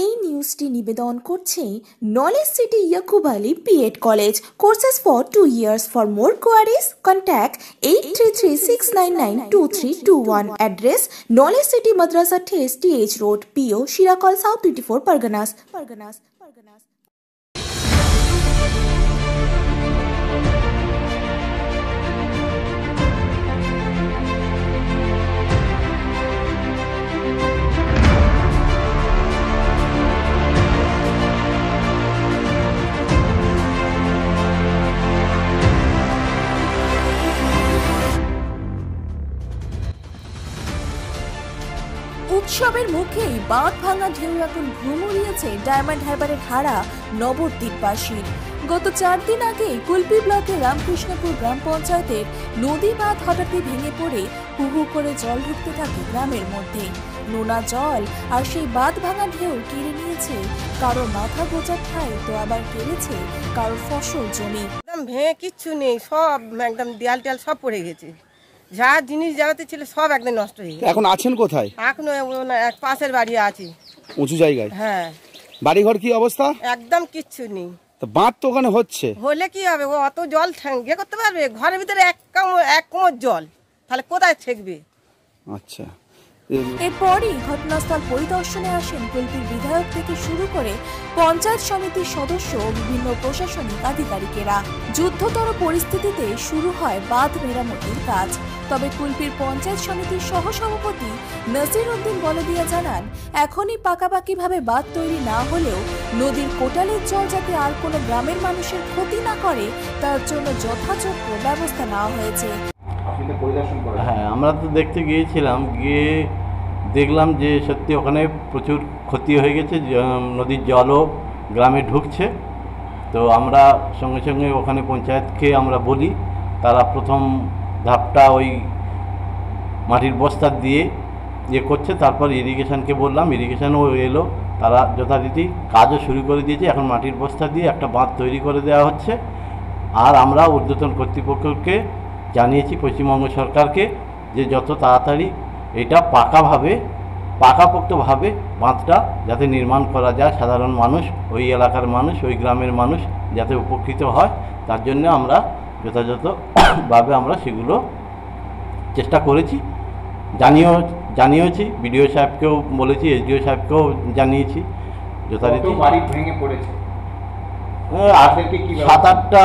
এই নিউজটি নিবেদন করছে knowledge city Yakub Ali BEd college courses for 2 years for more queries contact 8336992321 address knowledge city মাদ্রাসা ঠেস TH road PO Sirakol south 24 Parganas. উৎসবের মুখেই বাঁধ ভাঙা ঢেউ এখন ঘুমুড়িয়েছে ডায়মন্ড হারবারের হারা নবদ্বীপবাসীর। গত 4 দিন আগে কুলপি ব্লকের রামকৃষ্ণপুর গ্রাম পঞ্চায়েতের নদী বাঁধ হঠাৎই ভেঙে পড়ে হু হু করে জল ঢুকতে থাকে গ্রামের মধ্যে। নোনা জল আর সেই বাঁধ ভাঙা ঢেউ কেড়ে নিয়েছে কারো মাথা গোজার ঠাই, তো আবার কেড়েছে কারো ফসল জমি। একদম ভেঙে কিচ্ছু নেই, সব একদম দেয়াল টেয়াল সব পড়ে গেছে। যা জিনিস জায়গাতে ছিল সব একদম নষ্ট হয়ে গেছে। এখন আছেন কোথায়? এখনো এক পাশের বাড়ি আছি, উঁচু জায়গায়। হ্যাঁ। বাড়িঘর কি অবস্থা? একদম কিচ্ছু নেই। তো বাঁধ তো ওখানে হচ্ছে, হলে কি হবে? ও অত জল ইয়ে করতে পারবে? ঘরের ভিতরে এক কোমর জল, তাহলে কোথায় ঠেকবে? আচ্ছা। এরপরই ঘটনাস্থল পরিদর্শনে আসেন কুলপির বিধায়ক থেকে শুরু করে পঞ্চায়েত সমিতির সদস্য ও বিভিন্ন প্রশাসনিক আধিকারিকেরা। যুদ্ধতর পরিস্থিতিতে শুরু হয় বাঁধ মেরামতির কাজ। তবে কুলপির পঞ্চায়েত সমিতির সহসভাপতি নাসির উদ্দিন বলদিয়া জানান, এখনই পাকাপাকিভাবে বাঁধ তৈরি না হলেও নদীর কোটালের জল যাতে আর কোনো গ্রামের মানুষের ক্ষতি না করে তার জন্য যথাযোগ্য ব্যবস্থা নেওয়া হয়েছে। হ্যাঁ, আমরা তো দেখতে গিয়েছিলাম, গিয়ে দেখলাম যে সত্যি ওখানে প্রচুর ক্ষতি হয়ে গেছে, নদীর জলও গ্রামে ঢুকছে। তো আমরা সঙ্গে সঙ্গে ওখানে পঞ্চায়েতকে আমরা বলি, তারা প্রথম ধাপটা ওই মাটির বস্তা দিয়ে ইয়ে করছে। তারপর ইরিগেশনকে বললাম, ইরিগেশনও এলো, তারা যথারীতি কাজও শুরু করে দিয়েছে। এখন মাটির বস্তা দিয়ে একটা বাঁধ তৈরি করে দেওয়া হচ্ছে। আর আমরা ঊর্ধ্বতন কর্তৃপক্ষকে জানিয়েছি, পশ্চিমবঙ্গ সরকারকে, যে যত তাড়াতাড়ি এটা পাকাপোক্তভাবে বাঁধটা যাতে নির্মাণ করা যায়, সাধারণ মানুষ, ওই এলাকার মানুষ, ওই গ্রামের মানুষ যাতে উপকৃত হয়, তার জন্য আমরা যথাযথভাবে আমরা সেগুলো চেষ্টা করেছি। জানিয়েছি বিডিও সাহেবকেও বলেছি, এসডিও সাহেবকেও জানিয়েছি। যথারীতি বাড়ি ভেঙে পড়েছে, 7-8টা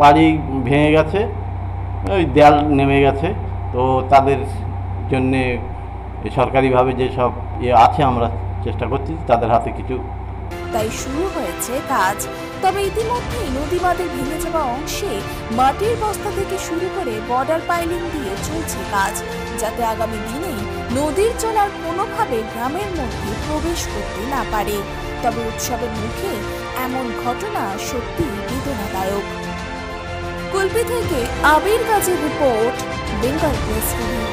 বাড়ি ভেঙে গেছে, ওই দেয়াল নেমে গেছে। তো তাদের জন্যে সরকারিভাবে যেসব আছে আমরা চেষ্টা করছি তাদের হাতে কিছু। তাই শুরু হয়েছে কাজ। তবে ইতিমধ্যেই নদী বাঁধের ভেঙে যাওয়া অংশে মাটির বস্তা থেকে শুরু করে বর্ডার পাইলিং দিয়ে চলছে কাজ, যাতে আগামী দিনেই নদীর জল আর কোনোভাবে গ্রামের মধ্যে প্রবেশ করতে না পারে। তবে উৎসবের মুখে এমন ঘটনা সত্যি বেদনাদায়ক। কুলপি থেকে আবির গাজীর রিপোর্ট, বেঙ্গল প্রেস টিভি।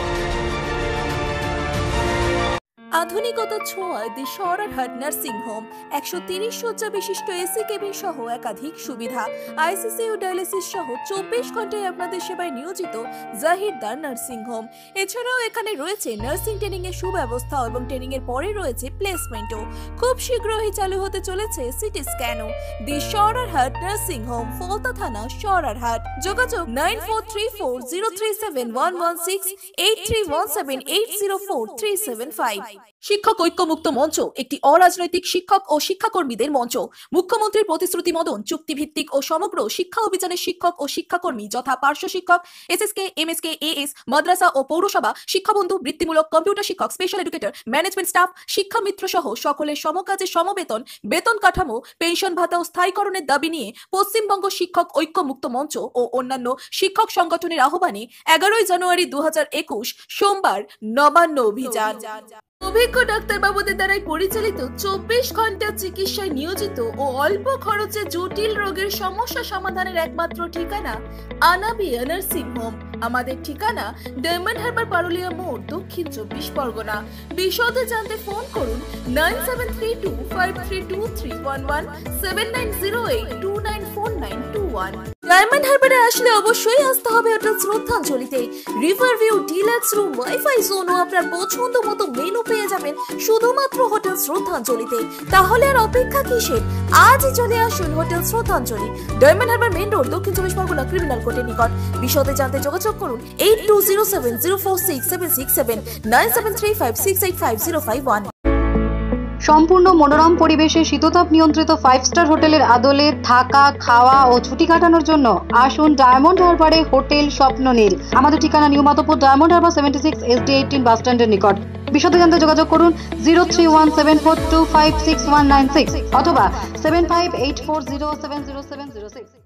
আধুনিকতার ছোঁয়ায় দি সরারহাট নার্সিং হোম, 130 শয্যা বিশিষ্ট এসি কেবিন সহ একাধিক সুবিধা, আইসিসিউ ডায়ালিসিস সহ 24 ঘন্টায় আপনাদের সেবায় নিয়োজিত জাহিরদার নার্সিং হোম। এছাড়াও এখানে রয়েছে নার্সিং ট্রেনিং এর সুব্যবস্থা এবং ট্রেনিং এর পরে রয়েছে প্লেসমেন্টও। খুব শীঘ্রই চালু হতে চলেছে সিটি স্ক্যানও। দি সরারহাট নার্সিং হোম, ফলতা থানা, সরারহাট। যোগাযোগ 9434037116, 8317804375। শিক্ষক ঐক্যমুক্ত মঞ্চ একটি অরাজনৈতিক শিক্ষক ও শিক্ষাকর্মীদের মঞ্চ। মুখ্যমন্ত্রীর প্রতিশ্রুতি মতন চুক্তিভিত্তিক ও সমগ্র শিক্ষা অভিযানের শিক্ষক ও শিক্ষাকর্মী যথা পার্শ্ব শিক্ষক, এসএসকে, এমএসকে, এএস, মাদ্রাসা ও পৌরসভা, শিক্ষাবন্ধু, বৃত্তিমূলক, কম্পিউটার শিক্ষক, স্পেশাল এডুকেটর, ম্যানেজমেন্ট স্টাফ, শিক্ষা মিত্র সহ সকলের সমকাজে সমবেতন, বেতন কাঠামো, পেনশন ভাতা ও স্থায়ীকরণের দাবি নিয়ে পশ্চিমবঙ্গ শিক্ষক ঐক্যমুক্ত মঞ্চ ও অন্যান্য শিক্ষক সংগঠনের আহ্বানে 11 জানুয়ারি 2021 সোমবার নবান্ন অভিযান। অভিজ্ঞ ডাক্তারবাবুদের দ্বারাই পরিচালিত 24 ঘন্টা চিকিৎসায় নিয়োজিত ও অল্প খরচে জটিল রোগের সমস্যা সমাধানের একমাত্র ঠিকানা আনাবিয়া নার্সিং হোম। আমাদের ঠিকানা ডায়মন্ড হারবার, পারুলিয়া মোড়, দক্ষিণ 24 পরগনা। বিশদে জানতে ফোন করুন 9732532311, 7908294921। ডায়মন্ড হারবারে আসলে অবশ্যই আসতে হবে হোটেল শ্রদ্ধাঞ্জলিতে। River view, deluxe room, wifi zone ও আপনার পছন্দ মতো মেনু পেয়ে যাবেন শুধুমাত্র হোটেল শ্রদ্ধাঞ্জলিতে। তাহলে আর অপেক্ষা কিসের? আজই চলে আসুন হোটেল শ্রদ্ধাঞ্জলি, ডায়মন্ড হারবার মেইন রোড, দক্ষিণ চব্বিশ পরগনা, ক্রিমিনাল কোর্টের নিকট। বিশদে জানতে যোগাযোগ করুন 8207046767 9735685051। সম্পূর্ণ মনোরম পরিবেশে শীততাপ নিয়ন্ত্রিত 5 স্টার হোটেলের আদলে থাকা, খাওয়া ও ছুটি কাটানোর জন্য আসুন ডায়মন্ড হারবারে হোটেল স্বপ্ননীল। আমাদের ঠিকানা new Madhabpur, diamond Harbour 76 SD18 বাস স্ট্যান্ডের নিকট। বিশদে জানতে যোগাযোগ করুন 031742566196 অথবা 7584070706।